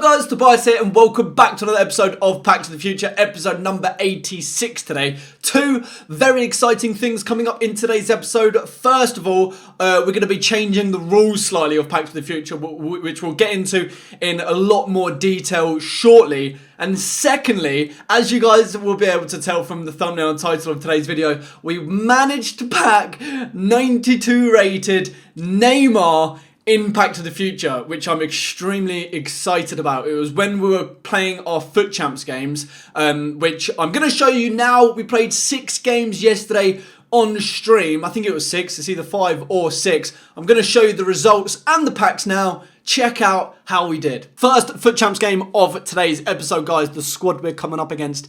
guys, Tobias here and welcome back to another episode of Back to the Future, episode number 86 today. Two very exciting things coming up in today's episode. First of all, we're going to be changing the rules slightly of Back to the Future, which we'll get into in a lot more detail shortly. And secondly, as you guys will be able to tell from the thumbnail and title of today's video, we managed to pack 92 rated Neymar in Back to the Future, which I'm extremely excited about. It was when we were playing our Foot Champs games, which I'm going to show you now. We played 6 games yesterday on stream. I think it was 6. It's either 5 or 6. I'm going to show you the results and the packs now. Check out how we did. First Foot Champs game of today's episode, guys. The squad we're coming up against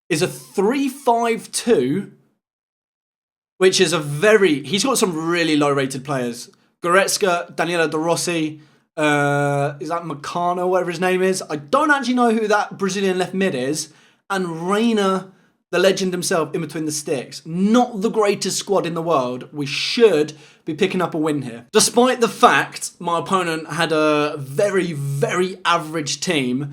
is a 3-5-2, which is a very... He's got some really low-rated players. Goretzka, Daniela De Rossi, is that Macano, whatever his name is? I don't actually know who that Brazilian left mid is. And Reina, the legend himself, in between the sticks. Not the greatest squad in the world. We should be picking up a win here. Despite the fact my opponent had a very, very average team,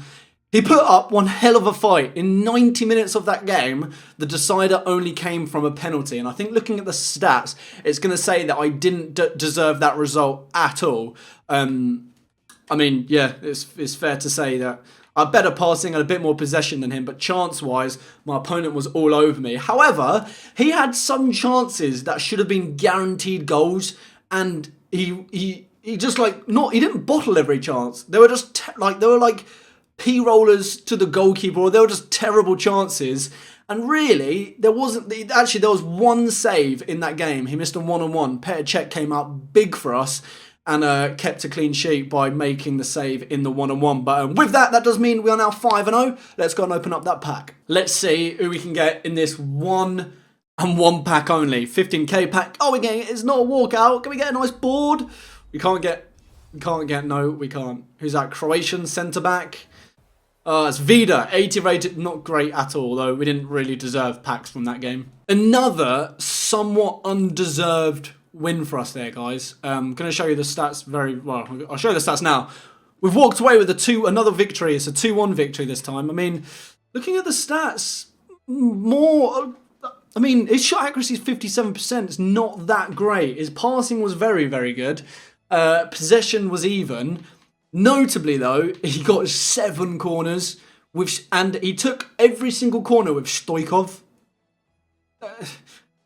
he put up one hell of a fight. In 90 minutes of that game, the decider only came from a penalty. And I think looking at the stats, it's going to say that I didn't deserve that result at all. I mean, yeah, it's fair to say that I had better passing and a bit more possession than him. But chance-wise, my opponent was all over me. However, he had some chances that should have been guaranteed goals. And he just like, he didn't bottle every chance. They were just like P-rollers to the goalkeeper, or they were just terrible chances. And really, there was one save in that game. He missed a one-on-one. Petr Cech came out big for us and kept a clean sheet by making the save in the one-on-one. But with that does mean we are now 5-0. Let's go and open up that pack. Let's see who we can get in this 1 pack only. 15k pack. Oh, it's not a walkout. Can we get a nice board? We can't get, no, we can't. Who's that? Croatian centre-back? It's Vida, 80 rated, not great at all, though we didn't really deserve packs from that game. Another somewhat undeserved win for us there, guys. I'm going to show you the stats very well. I'll show you the stats now. We've walked away with another victory. It's a 2-1 victory this time. I mean, looking at the stats, his shot accuracy is 57%. It's not that great. His passing was very, very good. Possession was even. Notably, though, he got 7 corners, and he took every single corner with Stoichkov.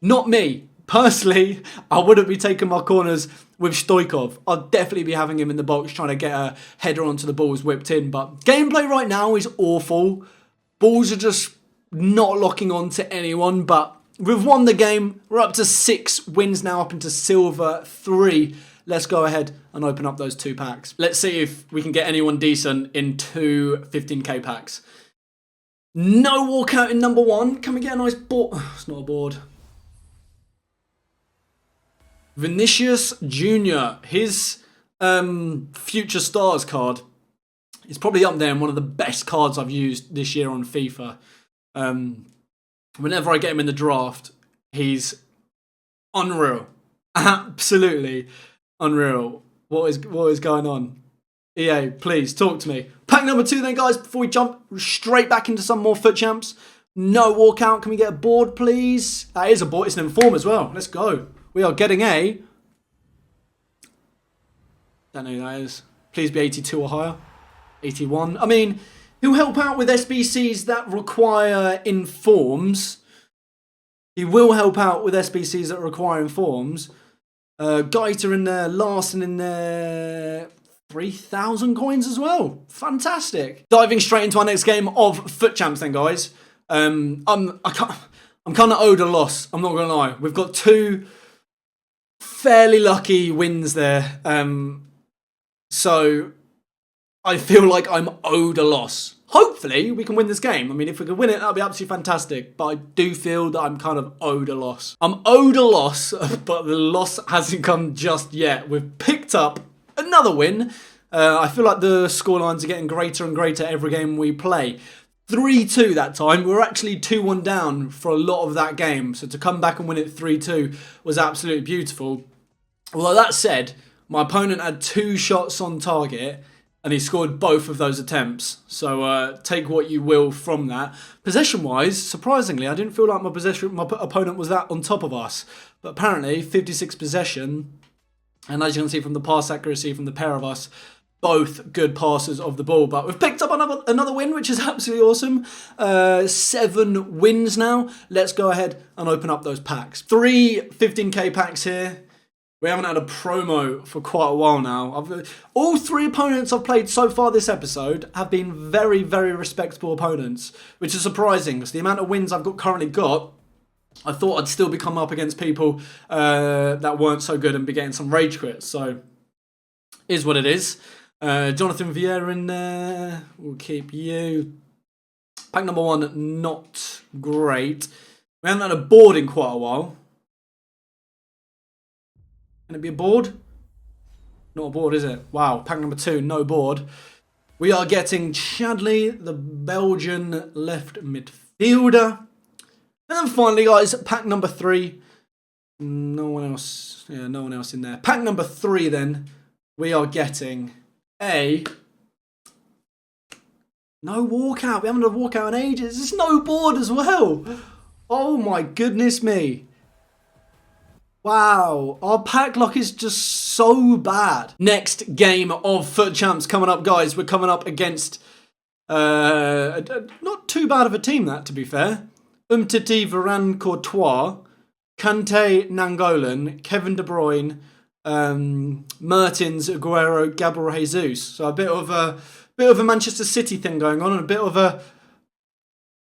Not me. Personally, I wouldn't be taking my corners with Stoichkov. I'd definitely be having him in the box trying to get a header onto the balls whipped in. But gameplay right now is awful. Balls are just not locking on to anyone. But we've won the game. We're up to 6 wins now, up into silver 3. Let's go ahead and open up those 2 packs. Let's see if we can get anyone decent in 2 15k packs. No walkout in number 1. Can we get a nice board? It's not a board. Vinicius Jr. His Future Stars card is probably up there and one of the best cards I've used this year on FIFA. Whenever I get him in the draft, he's unreal. Absolutely unreal. What is going on? EA, please talk to me. Pack number 2 then, guys, before we jump straight back into some more Foot Champs. No walkout. Can we get a board, please? That is a board. It's an inform as well. Let's go. We are getting a... Don't know who that is. Please be 82 or higher. 81. I mean, he'll help out with SBCs that require informs. He will help out with SBCs that require informs. Gaita in there, Larson in there, 3,000 coins as well. Fantastic. Diving straight into our next game of Foot Champs then, guys. I'm kind of owed a loss, I'm not going to lie. We've got 2 fairly lucky wins there. So I feel like I'm owed a loss. Hopefully we can win this game. I mean, if we can win it, that'll be absolutely fantastic. But I do feel that I'm kind of owed a loss. I'm owed a loss, but the loss hasn't come just yet. We've picked up another win. I feel like the scorelines are getting greater and greater every game we play. 3-2 that time. We were actually 2-1 down for a lot of that game. So to come back and win it 3-2 was absolutely beautiful. Although that said, my opponent had 2 shots on target and he scored both of those attempts. So take what you will from that. Possession-wise, surprisingly, I didn't feel like my opponent was that on top of us. But apparently, 56 possession, and as you can see from the pass accuracy from the pair of us, both good passers of the ball. But we've picked up another win, which is absolutely awesome. 7 wins now. Let's go ahead and open up those packs. 3 15k packs here. We haven't had a promo for quite a while now. All 3 opponents I've played so far this episode have been very, very respectable opponents, which is surprising because the amount of wins I've currently got, I thought I'd still be coming up against people that weren't so good and be getting some rage quits. So, is what it is. Jonathan Vieira in there. We'll keep you. Pack number 1, not great. We haven't had a board in quite a while. Can it be a board? Not a board, is it? Wow, pack number 2, no board. We are getting Chadley, the Belgian left midfielder. And then finally, guys, pack number 3. No one else. Yeah, no one else in there. Pack number 3, then. We are getting a... No walkout. We haven't had a walkout in ages. There's no board as well. Oh my goodness me. Wow, our pack luck is just so bad. Next game of Foot Champs coming up, guys. We're coming up against not too bad of a team, that, to be fair. Umtiti, Varane, Courtois, Kante, Nangolan, Kevin De Bruyne, Mertens, Aguero, Gabriel Jesus. So a bit of a Manchester City thing going on and a bit of a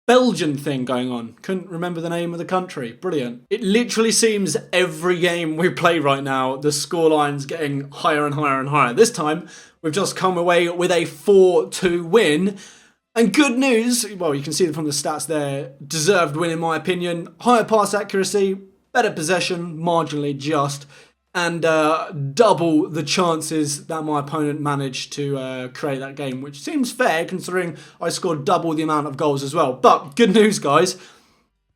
Belgian thing going on. Couldn't remember the name of the country. Brilliant. It literally seems every game we play right now, the scoreline's getting higher and higher and higher. This time, we've just come away with a 4-2 win. And good news, well, you can see from the stats there, deserved win in my opinion. Higher pass accuracy, better possession, marginally just, and double the chances that my opponent managed to create that game, which seems fair considering I scored double the amount of goals as well. But good news, guys.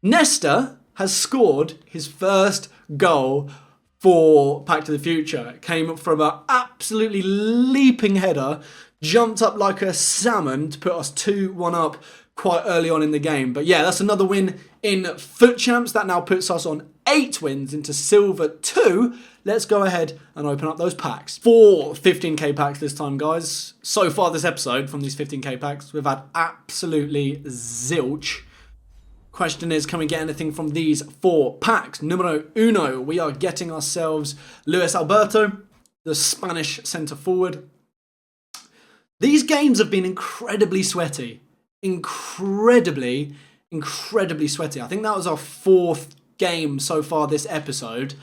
Nesta has scored his first goal for Back to the Future. It came from an absolutely leaping header, jumped up like a salmon to put us 2-1 up quite early on in the game. But yeah, that's another win in Foot Champs. That now puts us on 8 wins into Silver 2. Let's go ahead and open up those packs. 4 15k packs this time, guys. So far this episode, from these 15k packs, we've had absolutely zilch. Question is, can we get anything from these 4 packs? Numero uno, we are getting ourselves Luis Alberto, the Spanish centre forward. These games have been incredibly sweaty. Incredibly sweaty. I think that was our 4th game so far this episode.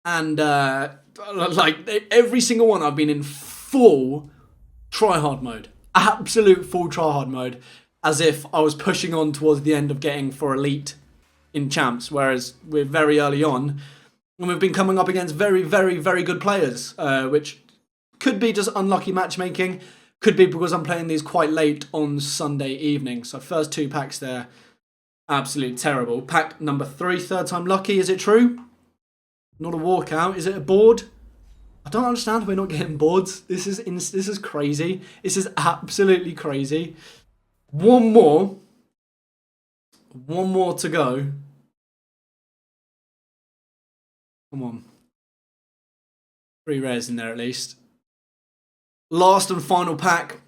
And like every single one I've been in full try-hard mode. Absolute full try-hard mode. As if I was pushing on towards the end of getting for elite in champs. Whereas we're very early on. And we've been coming up against very, very, very good players. Which could be just unlucky matchmaking. Could be because I'm playing these quite late on Sunday evening. So first 2 packs there. Absolutely terrible. Pack number 3, 3rd time lucky. Is it true? Not a walkout. Is it a board? I don't understand. We're not getting boards. This is crazy. This is absolutely crazy. One more to go. Come on. 3 rares in there at least. Last and final pack.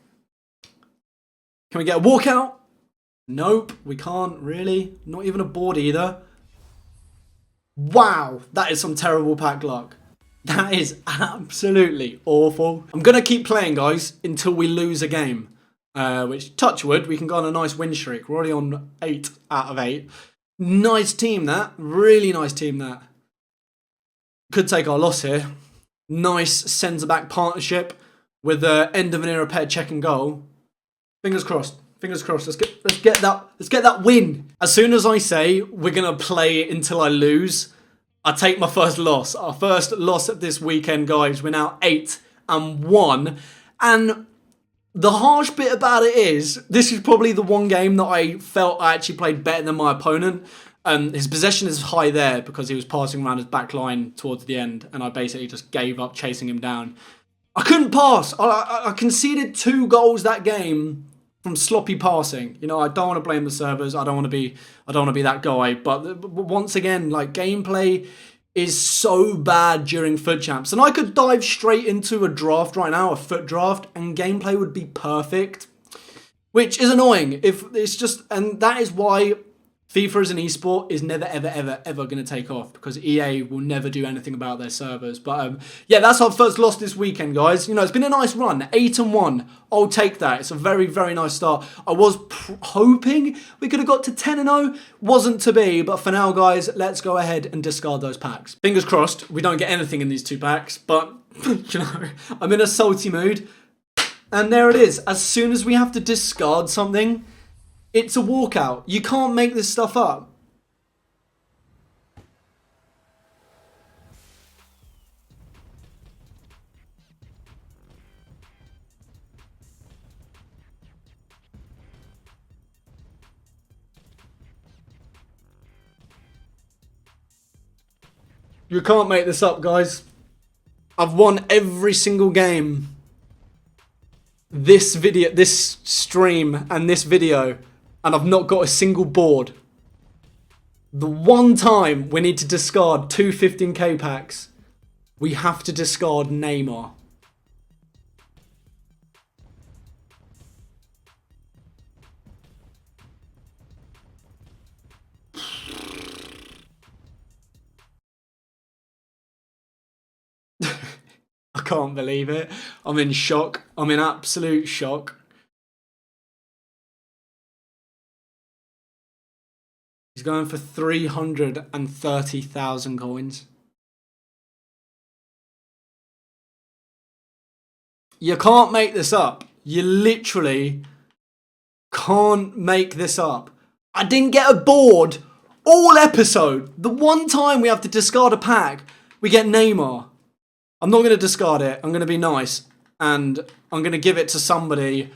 Can we get a walkout? Nope, we can't really. Not even a board either. Wow, that is some terrible pack luck. That is absolutely awful. I'm going to keep playing, guys, until we lose a game. Which, touch wood, we can go on a nice win streak. We're already on 8 out of 8. Nice team, that. Really nice team, that. Could take our loss here. Nice centre-back partnership with the end of an era pair check and goal. Fingers crossed. Fingers crossed. Let's get that win. As soon as I say we're gonna play until I lose, I take my first loss. Our first loss of this weekend, guys. We're now 8-1, and the harsh bit about it is this is probably the one game that I felt I actually played better than my opponent. His possession is high there because he was passing around his back line towards the end, and I basically just gave up chasing him down. I couldn't pass. I conceded 2 goals that game from sloppy passing. You know, I don't want to blame the servers. I don't want to be that guy. But once again, like, gameplay is so bad during FUT Champs. And I could dive straight into a draft right now, a FUT draft, and gameplay would be perfect. Which is annoying. If it's just, and that is why FIFA as an esport is never, ever, ever, ever going to take off, because EA will never do anything about their servers. But yeah, that's our first loss this weekend, guys. You know, it's been a nice run, 8-1. I'll take that. It's a very, very nice start. I was hoping we could have got to 10-0. Wasn't to be, but for now, guys, let's go ahead and discard those packs. Fingers crossed, we don't get anything in these 2 packs, but, you know, I'm in a salty mood. And there it is. As soon as we have to discard something, it's a walkout. You can't make this stuff up. You can't make this up, guys. I've won every single game. This stream and this video, and I've not got a single board. The one time we need to discard 2 15k packs, we have to discard Neymar. I can't believe it. I'm in shock. I'm in absolute shock. He's going for 330,000 coins. You can't make this up. You literally can't make this up. I didn't get a board all episode. The one time we have to discard a pack, we get Neymar. I'm not going to discard it. I'm going to be nice. And I'm going to give it to somebody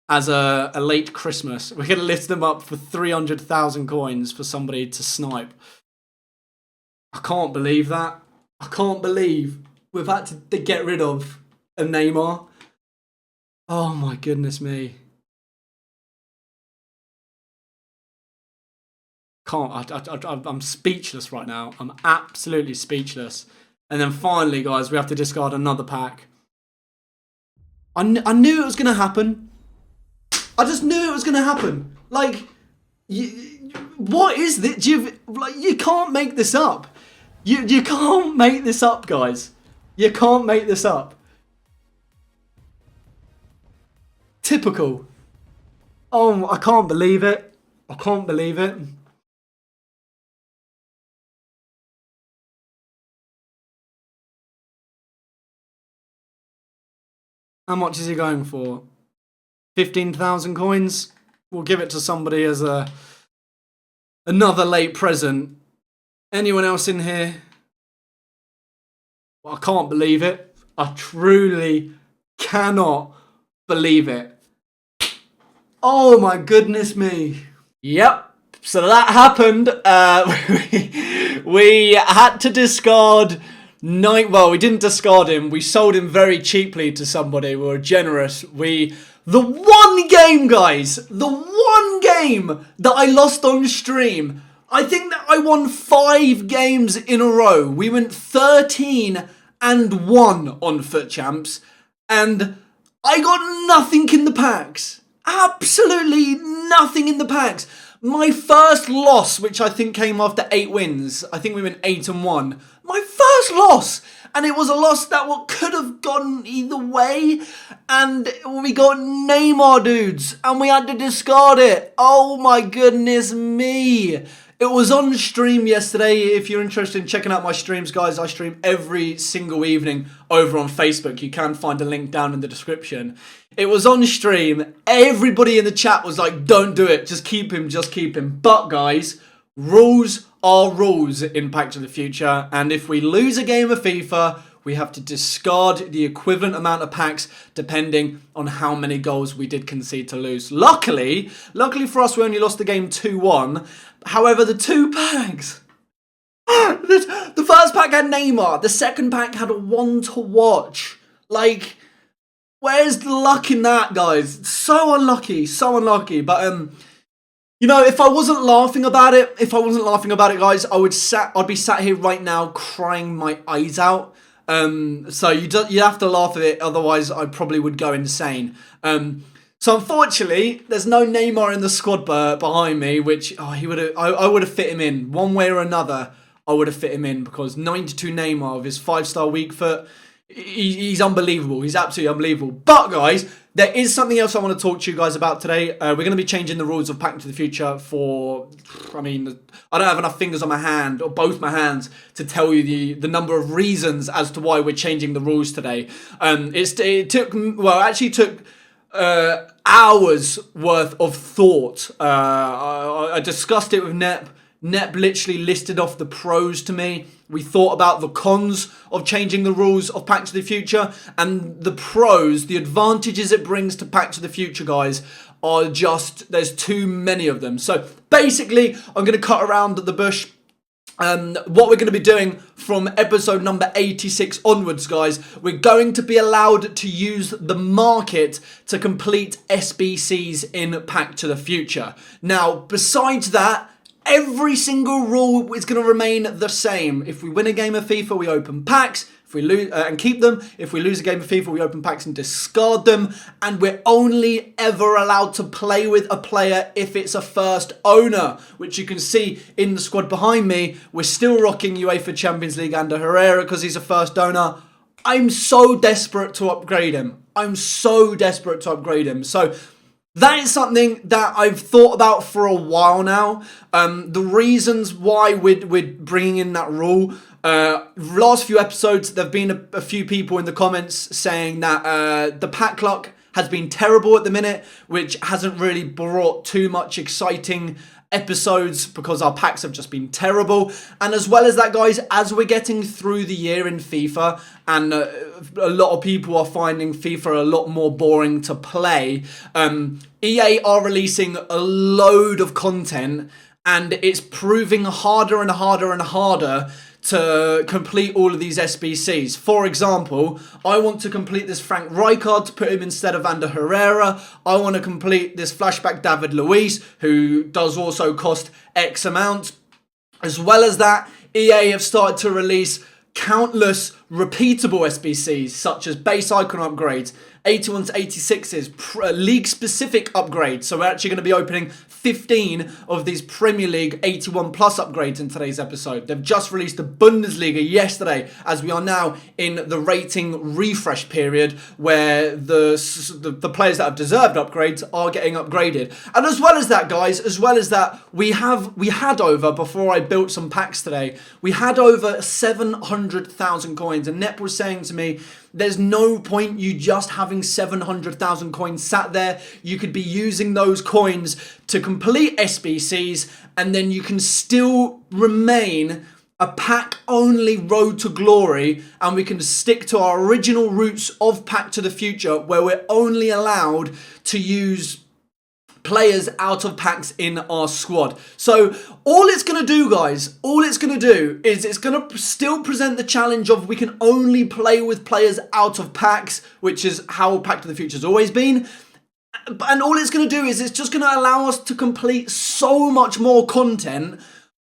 as a late Christmas. We're going to lift them up for 300,000 coins for somebody to snipe. I can't believe that. I can't believe we've had to get rid of a Neymar. Oh my goodness me. I'm speechless right now. I'm absolutely speechless. And then finally, guys, we have to discard another pack. I knew it was going to happen. I just knew it was going to happen. Like, what is this? You can't make this up. You can't make this up, guys. You can't make this up. Typical. Oh, I can't believe it. I can't believe it. How much is he going for? 15,000 coins? We'll give it to somebody as another late present. Anyone else in here? Well, I can't believe it. I truly cannot believe it. Oh my goodness me. Yep. So that happened. We had to discard... Well, we didn't discard him. We sold him very cheaply to somebody. We were generous. The one game, guys, the one game that I lost on stream, I think that I won 5 games in a row. We went 13-1 on FUT Champs, and I got nothing in the packs. Absolutely nothing in the packs. My first loss, which I think came after 8 wins, I think we went 8-1. My first loss! And it was a loss that could have gone either way. And we got Neymar, dudes. And we had to discard it. Oh my goodness me. It was on stream yesterday. If you're interested in checking out my streams, guys, I stream every single evening over on Facebook. You can find a link down in the description. It was on stream. Everybody in the chat was like, don't do it. Just keep him. Just keep him. But, guys, rules are rules in Pack to the Future. And if we lose a game of FIFA, we have to discard the equivalent amount of packs depending on how many goals we did concede to lose. Luckily for us, we only lost the game 2-1. However, the 2 packs... the first pack had Neymar. The second pack had a one to watch. Like, where's the luck in that, guys? So unlucky, so unlucky. But you know, if I wasn't laughing about it, guys, I'd be sat here right now crying my eyes out. So you have to laugh at it, otherwise I probably would go insane. So unfortunately, there's no Neymar in the squad behind me, which I would have fit him in one way or another. I would have fit him in because 92 Neymar with his 5-star weak foot, he's unbelievable. He's absolutely unbelievable. But guys, there is something else I want to talk to you guys about today. We're going to be changing the rules of Pack to the Future for, I mean, I don't have enough fingers on my hand, or both my hands, to tell you the number of reasons as to why we're changing the rules today. It took hours worth of thought. I discussed it with Nep. Nep literally listed off the pros to me. We thought about the cons of changing the rules of Pack to the Future, and the pros, the advantages it brings to Pack to the Future, guys, are just, there's too many of them. So basically, I'm going to cut around the bush. What we're going to be doing from episode number 86 onwards, guys, we're going to be allowed to use the market to complete SBCs in Pack to the Future. Now, besides that, every single rule is going to remain the same. If we win a game of FIFA, we open packs. If we lose and keep them. If we lose a game of FIFA, we open packs and discard them. And we're only ever allowed to play with a player if it's a first owner, which you can see in the squad behind me. We're still rocking UEFA Champions League Ander Herrera because he's a first owner. I'm so desperate to upgrade him. So that is something that I've thought about for a while now. The reasons why we're bringing in that rule. Last few episodes, there have been a few people in the comments saying that the pack luck has been terrible at the minute, which hasn't really brought too much exciting episodes because our packs have just been terrible. And as well as that, guys, as we're getting through the year in FIFA and a lot of people are finding FIFA a lot more boring to play, EA are releasing a load of content and it's proving harder and harder and harder to complete all of these SBCs. For example, I want to complete this Frank Rijkaard to put him instead of Ander Herrera. I want to complete this flashback David Luiz, who does also cost X amount. As well as that, EA have started to release countless repeatable SBCs, such as base icon upgrades, 81 to 86s, league-specific upgrades. So we're actually going to be opening 15 of these Premier League 81 plus upgrades in today's episode. They've just released the Bundesliga yesterday, as we are now in the rating refresh period, where the players that have deserved upgrades are getting upgraded. And as well as that, guys, we had over, before I built some packs today, we had over 700,000 coins. And Nep was saying to me, there's no point you just having 700,000 coins sat there. You could be using those coins to complete SBCs, and then you can still remain a pack-only road to glory, and we can stick to our original roots of Pack to the Future, where we're only allowed to use players out of packs in our squad. So all it's going to do, guys, is it's going to still present the challenge of we can only play with players out of packs, which is how Pack to the Future has always been. And all it's going to do is it's just going to allow us to complete so much more content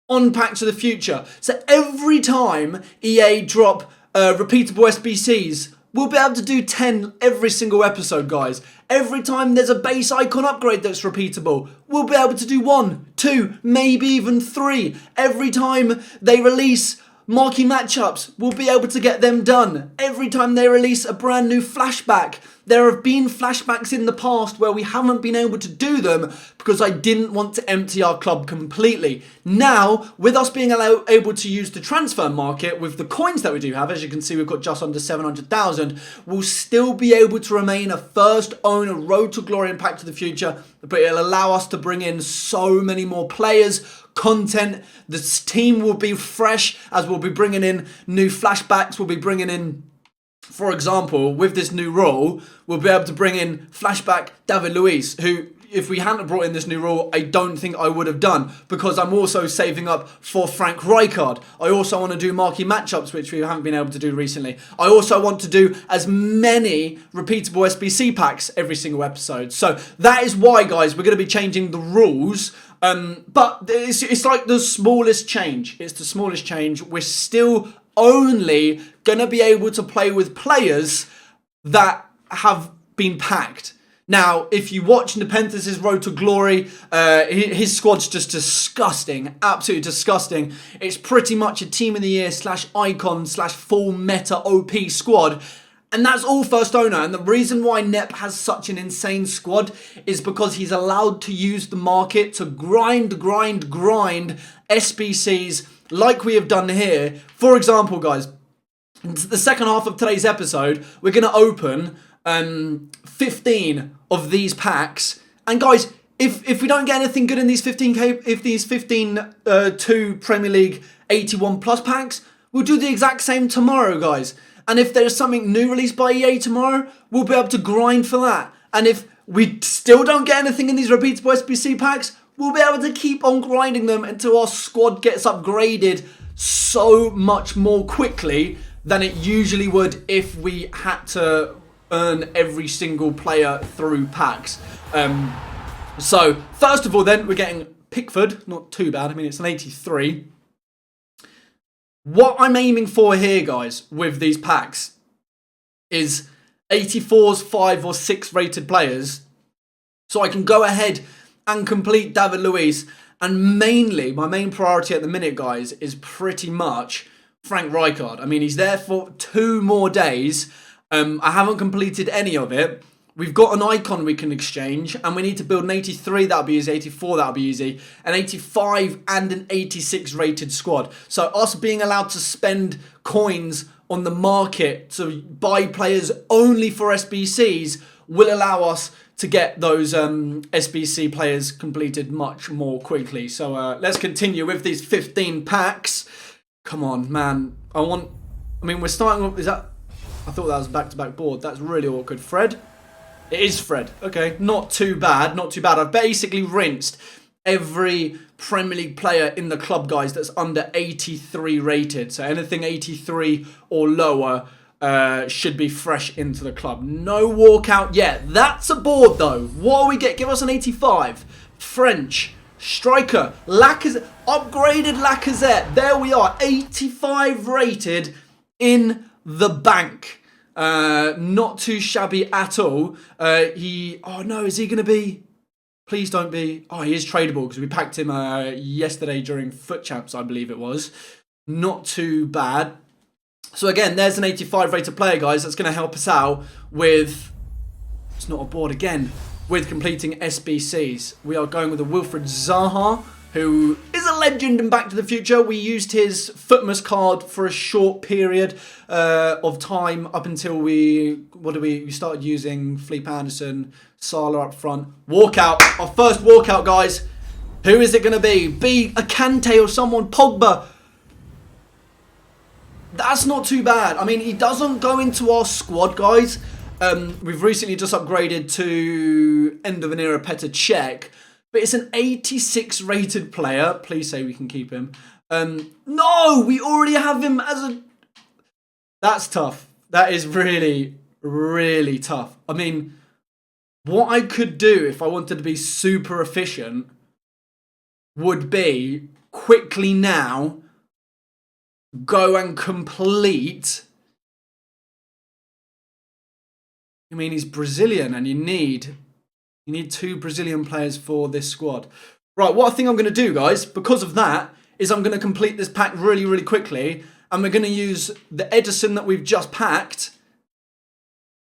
on Pack to the Future. So every time EA drop repeatable SBCs, we'll be able to do 10 every single episode, guys. Every time there's a base icon upgrade that's repeatable, we'll be able to do 1, 2, maybe even 3. Every time they release marquee matchups, we'll be able to get them done. Every time they release a brand new flashback, there have been flashbacks in the past where we haven't been able to do them because I didn't want to empty our club completely. Now, with us being able to use the transfer market with the coins that we do have, as you can see, we've got just under 700,000, we'll still be able to remain a first owner road to glory and Pack to the Future, but it'll allow us to bring in so many more players, content. This team will be fresh as we'll be bringing in new flashbacks. We'll be bringing in, for example, with this new role, we'll be able to bring in flashback David Luiz, who if we hadn't brought in this new rule, I don't think I would have done, because I'm also saving up for Frank Rijkaard. I also want to do marquee matchups, which we haven't been able to do recently. I also want to do as many repeatable SBC packs every single episode. So that is why, guys, we're going to be changing the rules. But it's like the smallest change. It's the smallest change. We're still only going to be able to play with players that have been packed. Now, if you watch Nepenthes' Road to Glory, his squad's just disgusting. Absolutely disgusting. It's pretty much a Team of the Year / icon / full meta OP squad. And that's all first owner. And the reason why Nep has such an insane squad is because he's allowed to use the market to grind SBCs like we have done here. For example, guys, in the second half of today's episode, we're going to open 15 of these packs. And guys, if we don't get anything good in these 15 2 Premier League 81 plus packs, we'll do the exact same tomorrow, guys. And if there's something new released by EA tomorrow, we'll be able to grind for that. And if we still don't get anything in these repeatable SBC packs, we'll be able to keep on grinding them until our squad gets upgraded so much more quickly than it usually would if we had to earn every single player through packs. So, first of all then, we're getting Pickford. Not too bad. I mean, it's an 83. What I'm aiming for here, guys, with these packs is 84s, 5 or 6 rated players. So I can go ahead and complete David Luiz. And mainly, my main priority at the minute, guys, is pretty much Frank Rijkaard. I mean, he's there for 2 more days. I haven't completed any of it. We've got an icon we can exchange, and we need to build an 83, that'll be easy, 84, that'll be easy, an 85 and an 86 rated squad. So us being allowed to spend coins on the market to buy players only for SBCs will allow us to get those SBC players completed much more quickly. So let's continue with these 15 packs. Come on, man. We're starting with, I thought that was back-to-back board. That's really awkward. Fred? It is Fred. Okay, not too bad, not too bad. I've basically rinsed every Premier League player in the club, guys, that's under 83 rated. So anything 83 or lower should be fresh into the club. No walkout yet. That's a board, though. What do we get? Give us an 85. French. Striker. Lacazette. Upgraded Lacazette. There we are. 85 rated in the bank. Not too shabby at all. Oh no, is he going to be? Please don't be. Oh, he is tradable because we packed him yesterday during Foot Champs, I believe it was. Not too bad. So again, there's an 85 rated player, guys. That's going to help us out with, it's not a board again, with completing SBCs. We are going with a Wilfred Zaha, who is a legend in Back to the Future. We used his Footmas card for a short period of time up until we started using Felipe Anderson, Salah up front. Walkout, our first walkout, guys. Who is it going to be? Be a Kante or someone, Pogba. That's not too bad. I mean, he doesn't go into our squad, guys. We've recently just upgraded to end of an era Petr Cech. But it's an 86 rated player. Please say we can keep him. No, we already have him as a... That's tough. That is really, really tough. I mean, what I could do if I wanted to be super efficient would be quickly now go and complete... I mean, he's Brazilian and you need 2 Brazilian players for this squad. Right, what I think I'm going to do, guys, because of that, is I'm going to complete this pack really, really quickly. And we're going to use the Edison that we've just packed,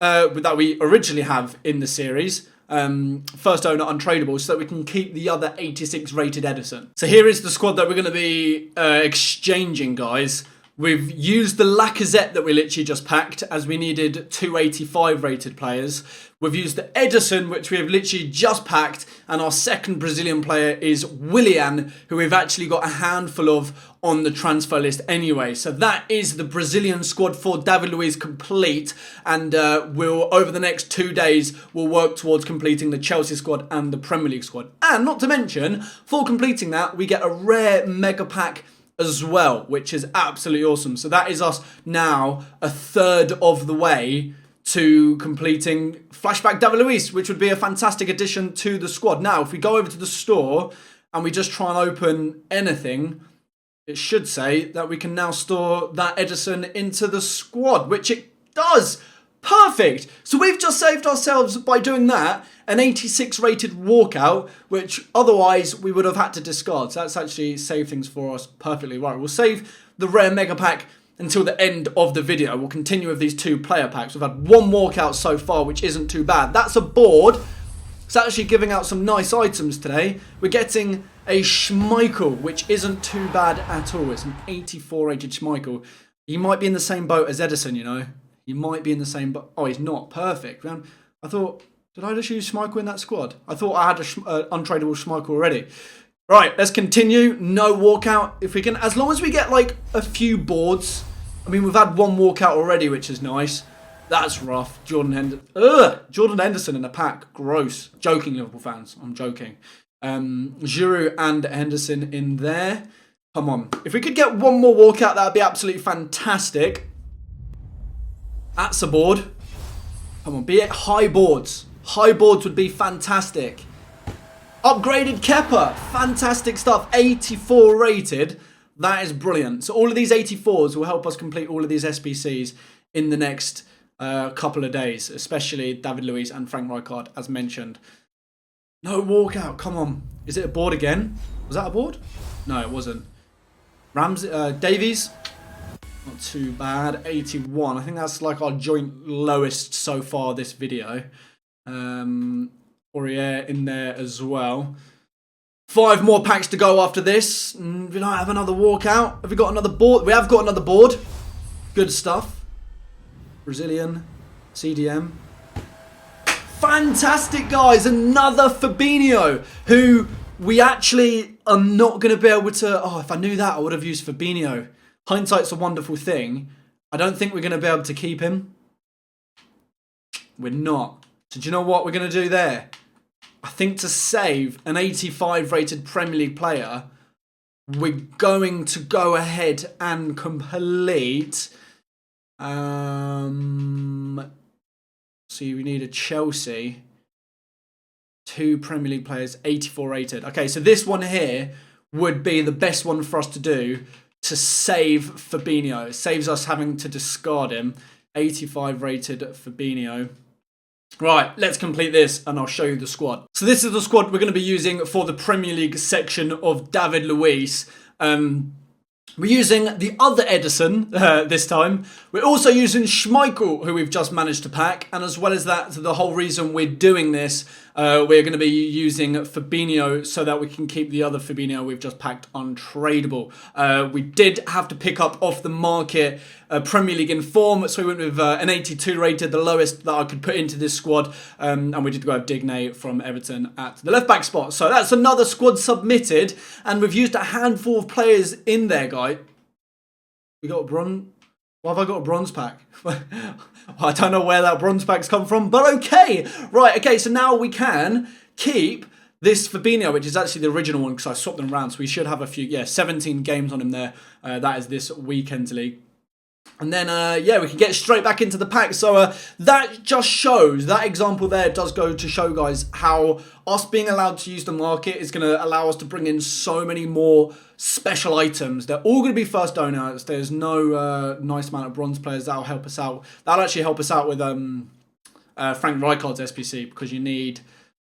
that we originally have in the series, first owner untradeable, so that we can keep the other 86 rated Edison. So here is the squad that we're going to be exchanging, guys. We've used the Lacazette that we literally just packed, as we needed 285 rated players. We've used the Edison, which we have literally just packed, and our second Brazilian player is Willian, who we've actually got a handful of on the transfer list anyway. So that is the Brazilian squad for David Luiz complete, and we'll, over the next 2 days, we'll work towards completing the Chelsea squad and the Premier League squad. And not to mention, for completing that, we get a rare mega pack as well, which is absolutely awesome. So that is us now a third of the way to completing Flashback David Luiz, which would be a fantastic addition to the squad. Now, if we go over to the store and we just try and open anything, it should say that we can now store that Edison into the squad, which it does. Perfect. So we've just saved ourselves, by doing that, an 86 rated walkout, which otherwise we would have had to discard. So that's actually saved things for us perfectly. Right, we'll save the rare mega pack until the end of the video. We'll continue with these 2 player packs. We've had 1 walkout so far, which isn't too bad. That's a board. It's actually giving out some nice items today. We're getting a Schmeichel, which isn't too bad at all. It's an 84 rated Schmeichel. He might be in the same boat as Edison, you know. He might be in the same boat. Oh, he's not. Perfect. Man, I thought, did I just use Schmeichel in that squad? I thought I had an untradeable Schmeichel already. Right, let's continue. No walkout. If we can, as long as we get like a few boards. I mean, we've had 1 walkout already, which is nice. That's rough. Jordan Henderson in a pack. Gross. Joking, Liverpool fans. I'm joking. Giroud and Henderson in there. Come on. If we could get 1 more walkout, that would be absolutely fantastic. That's a board. Come on, be it high boards. High boards would be fantastic. Upgraded Kepa. Fantastic stuff. 84 rated. That is brilliant. So all of these 84s will help us complete all of these SBCs in the next couple of days, especially David Luiz and Frank Rijkaard, as mentioned. No walkout. Come on. Is it a board again? Was that a board? No, it wasn't. Davies. Not too bad. 81. I think that's like our joint lowest so far this video. Aurier in there as well. 5 more packs to go after this. We don't have another walkout. Have we got another board? We have got another board. Good stuff. Brazilian. CDM. Fantastic, guys. Another Fabinho, who we actually are not going to be able to... Oh, if I knew that, I would have used Fabinho. Hindsight's a wonderful thing. I don't think we're going to be able to keep him. We're not. So do you know what we're going to do there? I think to save an 85 rated Premier League player, we're going to go ahead and complete... See, we need a Chelsea. 2 Premier League players, 84 rated. Okay, so this one here would be the best one for us to do to save Fabinho. It saves us having to discard him. 85 rated Fabinho. Right, let's complete this and I'll show you the squad. So this is the squad we're going to be using for the Premier League section of David Luiz. We're using the other Edison this time. We're also using Schmeichel, who we've just managed to pack. And as well as that, the whole reason we're doing this, we're going to be using Fabinho so that we can keep the other Fabinho we've just packed untradeable. We did have to pick up off the market Premier League in form, so we went with an 82 rated, the lowest that I could put into this squad. And we did go with Digne from Everton at the left back spot. So that's another squad submitted. And we've used a handful of players in there, guys. We got a bronze. Why have I got a bronze pack? I don't know where that bronze pack's come from, but okay. Right, okay, so now we can keep this Fabinho, which is actually the original one because I swapped them around. So we should have a few, 17 games on him there. That is this weekend's league. And then, we can get straight back into the pack. So that just shows, that example there does go to show, guys, how us being allowed to use the market is going to allow us to bring in so many more special items. They're all going to be first donors. There's no nice amount of bronze players that'll help us out. That'll actually help us out with Frank Rijkaard's SPC because you need,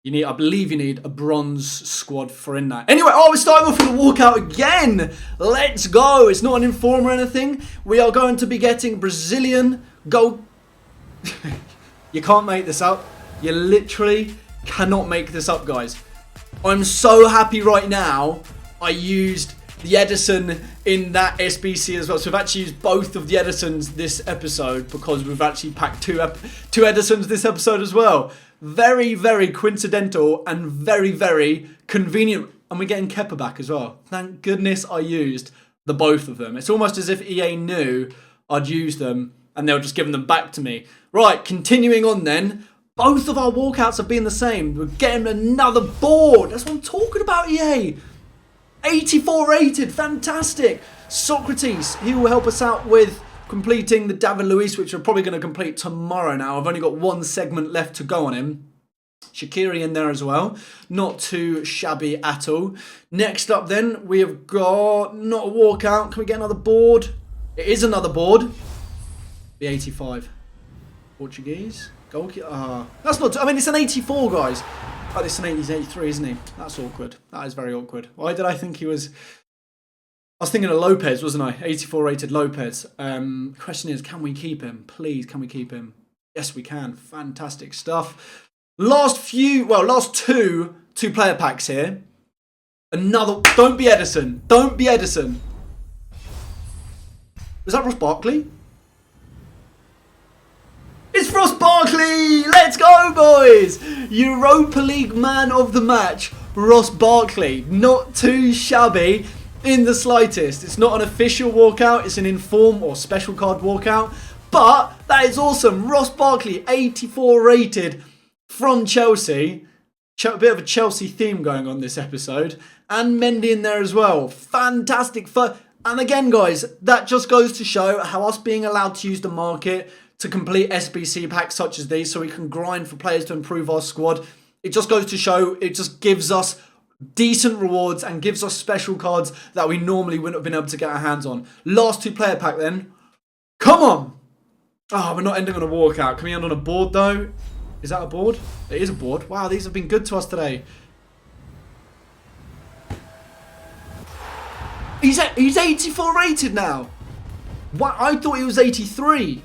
I believe you need a bronze squad for in that. Anyway, we're starting off with a walkout again. Let's go. It's not an inform or anything. We are going to be getting Brazilian goal. You can't make this up. You literally cannot make this up, guys. I'm so happy right now I used the Edison in that SBC as well. So we've actually used both of the Edisons this episode because we've actually packed two Edisons this episode as well. Very, very coincidental and very, very convenient. And we're getting Kepa back as well. Thank goodness I used the both of them. It's almost as if EA knew I'd use them and they were just giving them back to me. Right, continuing on then. Both of our walkouts have been the same. We're getting another board. That's what I'm talking about, EA. 84 rated, fantastic. Socrates, he will help us out with completing the David Luiz, which we're probably going to complete tomorrow now. I've only got one segment left to go on him. Shaqiri in there as well. Not too shabby at all. Next up then, we have got, not a walkout. Can we get another board? It is another board. The 85. Portuguese. Goalkeeper. That's not, I mean, it's an 84, guys. Oh, this is an 83, isn't he? That's awkward. That is very awkward. Why did I think he was... I was thinking of Lopez, wasn't I? 84 rated Lopez. Question is, can we keep him? Please, can we keep him? Yes, we can. Fantastic stuff. Last two player packs here. Another... Don't be Edison. Don't be Edison. Was that Ross Barkley? It's Ross Barkley! Let's go, boys! Europa League man of the match, Ross Barkley. Not too shabby in the slightest. It's not an official walkout, it's an inform or special card walkout. But that is awesome. Ross Barkley, 84 rated from Chelsea. A bit of a Chelsea theme going on this episode. And Mendy in there as well. Fantastic. And again, guys, that just goes to show how us being allowed to use the market to complete SBC packs such as these so we can grind for players to improve our squad. It just goes to show, it just gives us decent rewards and gives us special cards that we normally wouldn't have been able to get our hands on. Last two player pack then. Come on! Oh, we're not ending on a walkout. Can we end on a board though? Is that a board? It is a board. Wow, these have been good to us today. He's 84 rated now. What? I thought he was 83.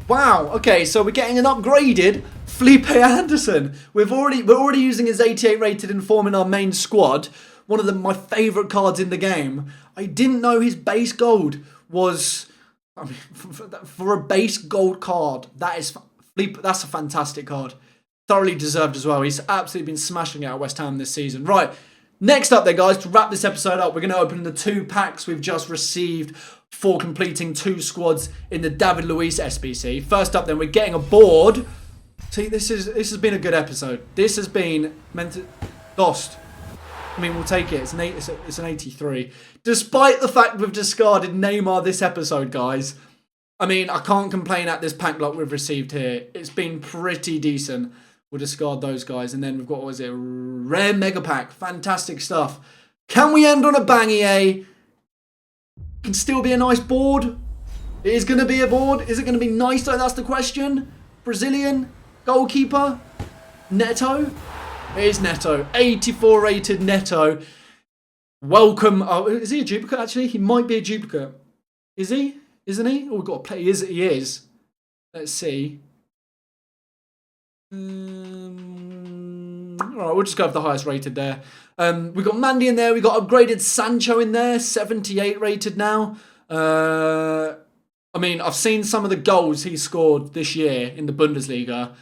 Wow, okay, so we're getting an upgraded Felipe Anderson. We're already using his 88 rated inform in our main squad. One of my favourite cards in the game. I didn't know his base gold was... I mean, for a base gold card, that's a fantastic card. Thoroughly deserved as well. He's absolutely been smashing it at West Ham this season. Right, next up then, guys, to wrap this episode up, we're going to open the two packs we've just received for completing two squads in the David Luiz SBC. First up then, we're getting a board. See, this has been a good episode. This has been lost. I mean, we'll take it. It's an 83. Despite the fact we've discarded Neymar this episode, guys. I mean, I can't complain at this pack block we've received here. It's been pretty decent. We'll discard those guys. And then we've got, what was it? Rare Mega Pack. Fantastic stuff. Can we end on a bang, EA? Can still be a nice board. It is going to be a board. Is it going to be nice though? That's the question. Brazilian. Goalkeeper. Neto. It is Neto. 84 rated Neto. Welcome. Oh, is he a duplicate actually? He might be a duplicate. Is he? Isn't he? Oh, we've got to play. He is. Let's see. Alright, we'll just go with the highest rated there. We got Mandy in there. We got upgraded Sancho in there. 78 rated now. I mean, I've seen some of the goals he scored this year in the Bundesliga.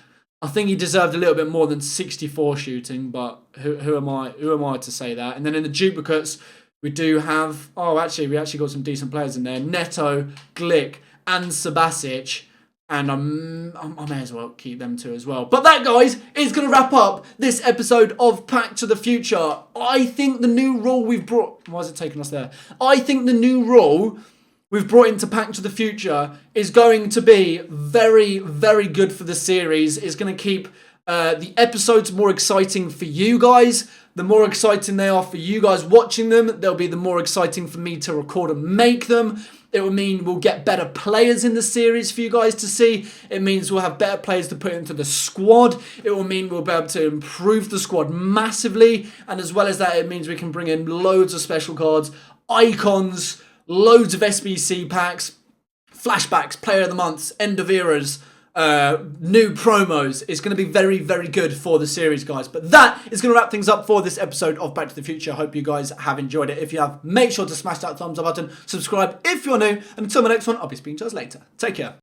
I think he deserved a little bit more than 64 shooting, but who am I to say that? And then in the duplicates, we do have... Oh, actually, we actually got some decent players in there. Neto, Glick, and Subasic. And I may as well keep them two as well. But that, guys, is going to wrap up this episode of Pack to the Future. I think the new rule we've brought... Why is it taking us there? I think the new rule we've brought into Pack to the Future is going to be very, very good for the series. It's going to keep the episodes more exciting for you guys. The more exciting they are for you guys watching them, they'll be the more exciting for me to record and make them. It will mean we'll get better players in the series for you guys to see. It means we'll have better players to put into the squad. It will mean we'll be able to improve the squad massively. And as well as that, it means we can bring in loads of special cards, icons, loads of SBC packs, flashbacks, player of the months, end of eras, new promos. It's going to be very, very good for the series, guys. But that is going to wrap things up for this episode of Back to the Future. I hope you guys have enjoyed it. If you have, make sure to smash that thumbs up button, subscribe if you're new, and until my next one, I'll be speaking to us later. Take care.